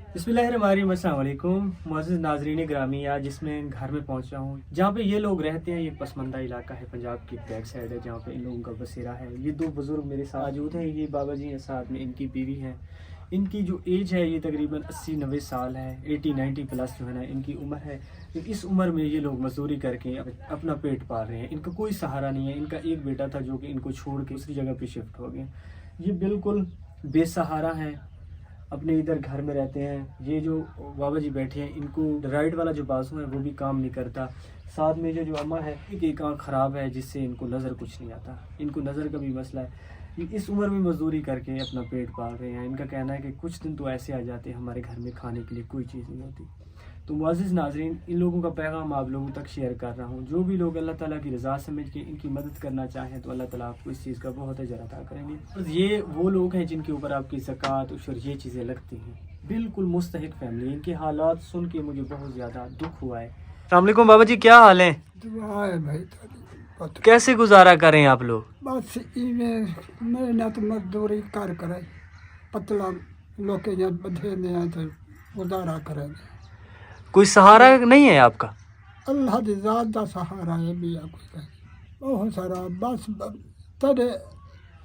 बिस्मिल्लाहिर्रहमानिर्रहीम, अस्सलाम वालेकुम मुअज़्ज़िज़ नाज़रीन ग्रामी। आज जिसमें घर में पहुंचा हूँ जहाँ पे ये लोग रहते हैं, ये पसमंदा इलाका है, पंजाब की बैक साइड है जहाँ पे इन लोगों का बसेरा है। ये दो बुज़ुर्ग मेरे साथ मौजूद हैं, ये बाबा जी हैं, साथ में इनकी बीवी हैं। इनकी जो एज है ये तकरीबन 80-90 साल है, 80-90 प्लस जो है ना इनकी उम्र है। तो इस उम्र में ये लोग मजदूरी करके अपना पेट पाल रहे हैं। इनका कोई सहारा नहीं है। इनका एक बेटा था जो कि इनको छोड़ के दूसरी जगह पे शिफ्ट हो गए। ये बिल्कुल बेसहारा हैं, अपने इधर घर में रहते हैं। ये जो बाबा जी बैठे हैं, इनको राइट वाला जो बाजू है वो भी काम नहीं करता। साथ में जो अम्मा है, एक आँख ख़राब है जिससे इनको नज़र कुछ नहीं आता। इनको नज़र का भी मसला है। ये इस उम्र में मजदूरी करके अपना पेट पाल रहे हैं। इनका कहना है कि कुछ दिन तो ऐसे आ जाते हैं हमारे घर में खाने के लिए कोई चीज़ नहीं होती। तो मुअज़्ज़िज़ नाज़रीन, इन लोगों का पैगाम आप लोगों तक शेयर कर रहा हूँ। जो भी लोग अल्लाह ताला की रज़ा समझ के इनकी मदद करना चाहें तो अल्लाह ताला आपको इस चीज़ का बहुत अजर अता करेंगे। बस ये वो लोग हैं जिनके ऊपर आपकी ज़कात उशर ये चीज़ें लगती हैं। बिल्कुल मुस्तहिक फैमिली। इनके हालात सुन के मुझे बहुत ज़्यादा दुख हुआ है। अस्सलाम वालेकुम बाबा जी, क्या हाल है? दुआ है भाई। कैसे गुजारा करें आप लोग? बस इवें मेहनत मजदूरी कर करे पतला लोग यहाँ बधे ने तो गुजारा करें। कोई सहारा नहीं है आपका? अल्लाह की ज़ात का सहारा है भी कोई बहुत सारा। बस तेरे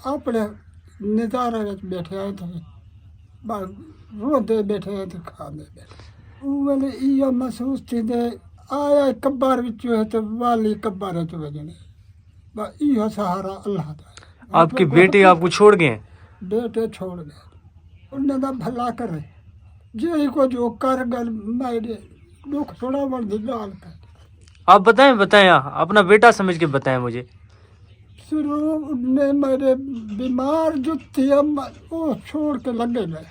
अपने नज़ारे में बैठे हैं थे, बस रोते बैठे हैं तो खाने बैठे वो ये महसूस थी दे आया कब्बार विचो है तो वाली कब्बार है तो वजने बस ये सहारा अल्लाह का। आपके बेटे आपको छोड़ गए? बेटे छोड़ गए, उन्हें ना भला करे जे को जो कर गल मेरे दुख थोड़ा बड़ दिलाल कर। आप बताएं अपना बेटा समझ के बताएं मुझे। शुरू में मेरे बीमार जो थी वो छोड़ के लगे गए।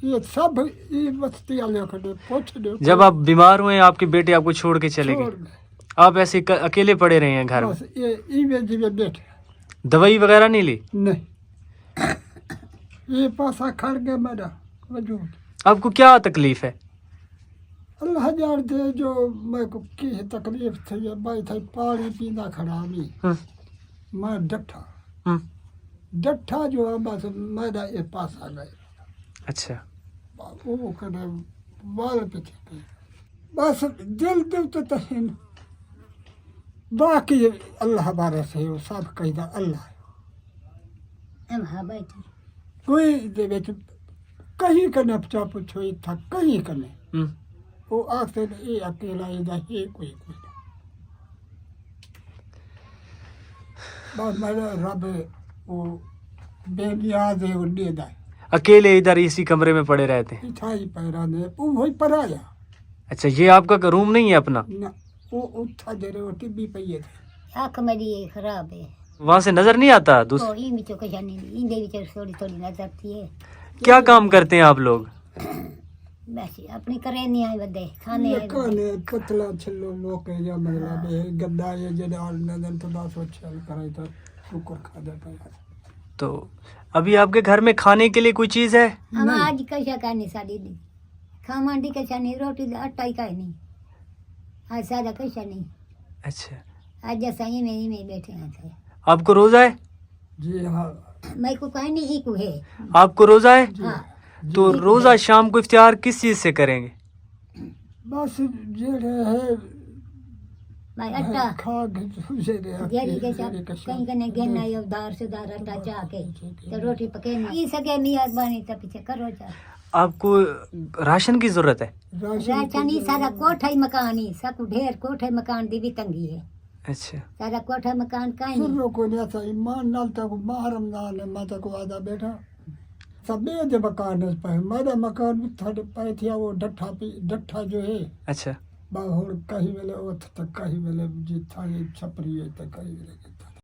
ये सब ये बस्ती वाले खड़े पूछ दो। जब आप बीमार हुए आपके बेटे आपको छोड़ के चले छोड़ गए, गए। आप ऐसे अकेले पड़े रहे हैं घर में? बस ये जीवे बैठे दवाई वगैरह नहीं ली? नहीं ये पासा खड़ गया मेरा वजूद। आपको क्या तकलीफ है? अल्लाह जान दे जो मैं को की तकलीफ थी। भाई था पानी पीना खड़ा नहीं मैं डट्ठा जो है बस मेरा ये पास आ गए। अच्छा, वो करे बाल पे थे बस दिल दिल तो तहीन बाकी अल्लाह बारे से वो सब कहता अल्लाह कोई दे बेच कहीं कने पचा पूछो ही था कहीं कने वो आखते ये अकेला इधर ही कोई बस मेरा रब वो बेनियाज है वो दे दा। अकेले इधर इसी कमरे में पड़े रहते हैं? इठाई पैरा ने वो वही पराया। अच्छा, ये आपका रूम नहीं है अपना? ना वो उठा दे रहे वो टिब्बी पे थे। आँख मेरी खराब है, वहाँ से नजर नहीं आता? तो ई में तो कहीं नहीं, इंदे भी थोड़ी थोड़ी नजर आती है। क्या काम करते हैं आप लोग? बस अपनी करे नहीं आए बदे खाने आए खाने पतला छल्लो लोग या मतलब ये गद्दा ये जने और नदन तो बस वो चल करे तो शुक्र खा देता है। तो अभी आपके घर में खाने के लिए कोई चीज है? हम आज कैसा खाने साड़ी दी खामांडी कैसा नहीं, रोटी आटा ही का नहीं आज सादा कैसा नहीं। अच्छा, आज जैसा ही में बैठे हैं थे। आपको रोजा है? जी हाँ मैं को कहीं नहीं को है। आपको रोजा है? हाँ तो रोजा शाम को इफ्तियार किस चीज से करेंगे? बस जेड़े है मैं आटा खा के जेड़े जेरी के साथ कहीं कहीं गेना यो दार से दार आटा चा के तो रोटी पके नहीं ई सके नहीं आज बनी तो पीछे करो जा। आपको राशन की जरूरत है? राशन ही सारा कोठा ही मकान ही सब ढेर कोठे मकान दी भी तंगी है। अच्छा, सारा कोठा मकान कहीं नहीं। सुनो को नहीं था ईमान नाल तक महरम नाल माता को आदा बैठा सबे दे मकान पे मेरा मकान भी थोड़े पे थी वो डट्ठा जो है। अच्छा, बाहुर कहीं वेले ओथ तक कहीं वेले जी था छपरी है तक कहीं वेले